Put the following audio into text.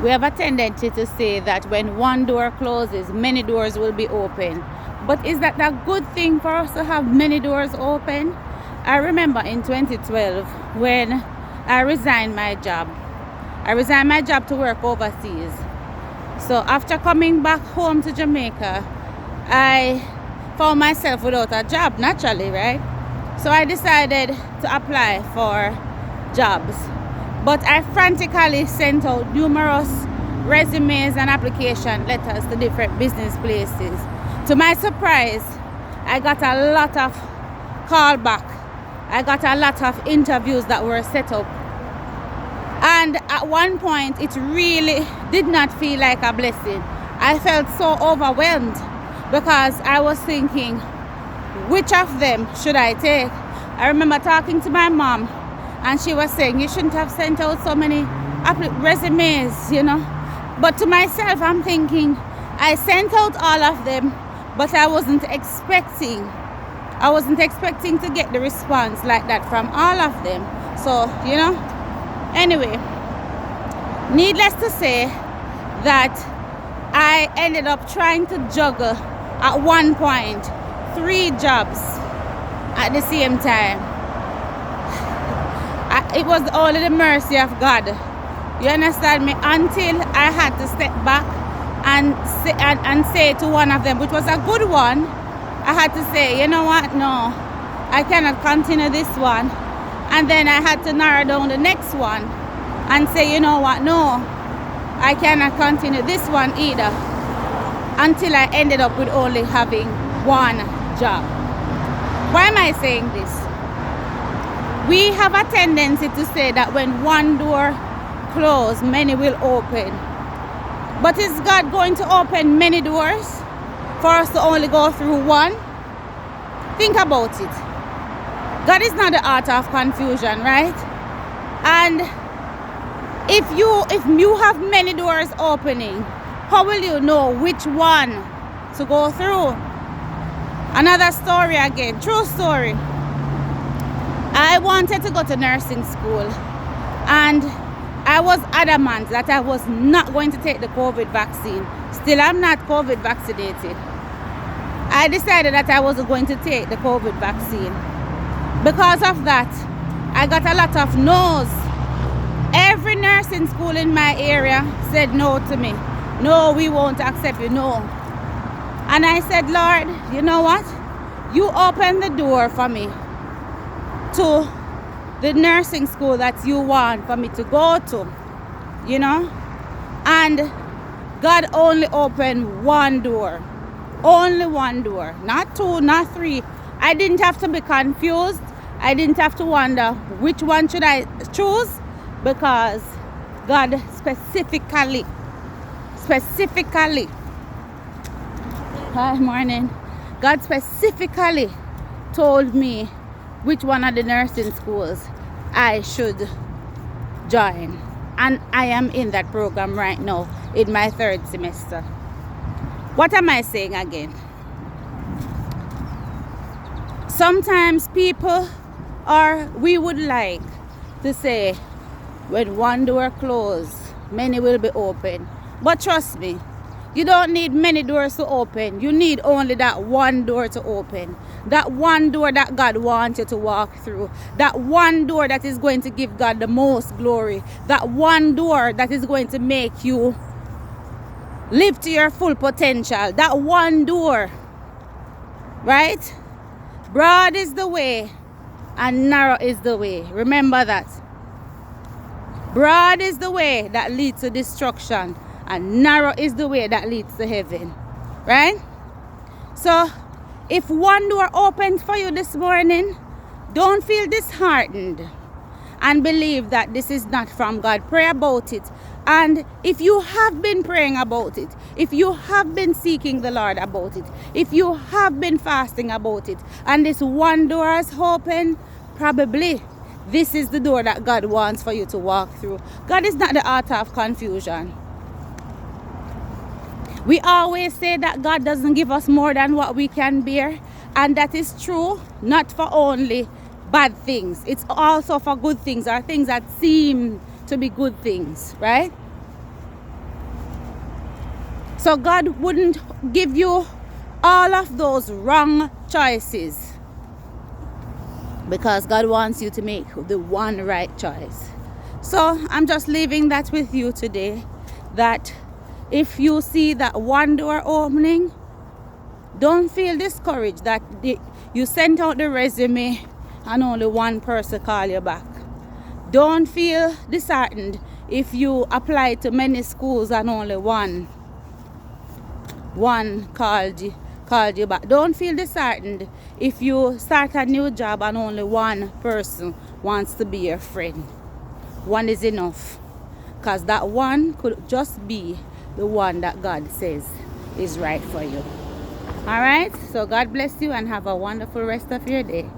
We have a tendency to say that when one door closes, many doors will be open. But is that a good thing for us to have many doors open? I remember in 2012 when I resigned my job. I resigned my job to work overseas. So after coming back home to Jamaica, I found myself without a job, naturally, right? So I decided to apply for jobs. But I frantically sent out numerous resumes and application letters to different business places. To my surprise, I got a lot of callback. I got a lot of interviews that were set up. And at one point, it really did not feel like a blessing. I felt so overwhelmed because I was thinking, which of them should I take? I remember talking to my mom, and she was saying, you shouldn't have sent out so many resumes, you know. But to myself, I'm thinking, I sent out all of them, but I wasn't expecting to get the response like that from all of them. So, you know, anyway, needless to say that I ended up trying to juggle at one point 3 jobs at the same time. It was only the mercy of God, you understand me, until I had to step back and say to one of them, which was a good one, I had to say, you know what, no, I cannot continue this one. And then I had to narrow down the next one and say, you know what, no, I cannot continue this one either, until I ended up with only having one job. Why am I saying this? We have a tendency to say that when one door closes, many will open. But is God going to open many doors for us to only go through one? Think about it. God is not the author of confusion, right? And if you have many doors opening, how will you know which one to go through? Another story again, true story. I wanted to go to nursing school, and I was adamant that I was not going to take the COVID vaccine. Still, I'm not COVID vaccinated. I decided that I wasn't going to take the COVID vaccine. Because of that, I got a lot of no's. Every nursing school in my area said no to me. No, we won't accept you, no. And I said, Lord, you know what? You open the door for me to the nursing school that you want for me to go to, you know. And God only opened one door. Only one door. Not 2, not 3. I didn't have to be confused. I didn't have to wonder which one should I choose, because God specifically, hi, morning. God specifically told me which one of the nursing schools I should join. And I am in that program right now in my 3rd semester. What am I saying again? Sometimes people, or we would like to say, when one door closes, many will be open. But trust me, you don't need many doors to open. You need only that one door to open. That one door that God wants you to walk through. That one door that is going to give God the most glory. That one door that is going to make you live to your full potential. That one door, right? Broad is the way and narrow is the way. Remember that. Broad is the way that leads to destruction, and narrow is the way that leads to heaven, right? So if one door opens for you this morning, don't feel disheartened and believe that this is not from God. Pray about it. And if you have been praying about it, if you have been seeking the Lord about it, if you have been fasting about it, and this one door has opened, probably this is the door that God wants for you to walk through. God is not the author of confusion. We always say that God doesn't give us more than what we can bear, and that is true, not for only bad things. It's also for good things, or things that seem to be good things, right? So God wouldn't give you all of those wrong choices, because God wants you to make the one right choice. So I'm just leaving that with you today, that if you see that one door opening, don't feel discouraged that you sent out the resume and only one person call you back. Don't feel disheartened if you apply to many schools and only one called you back. Don't feel disheartened if you start a new job and only one person wants to be your friend. One is enough, because that one could just be the one that God says is right for you. All right, so God bless you and have a wonderful rest of your day.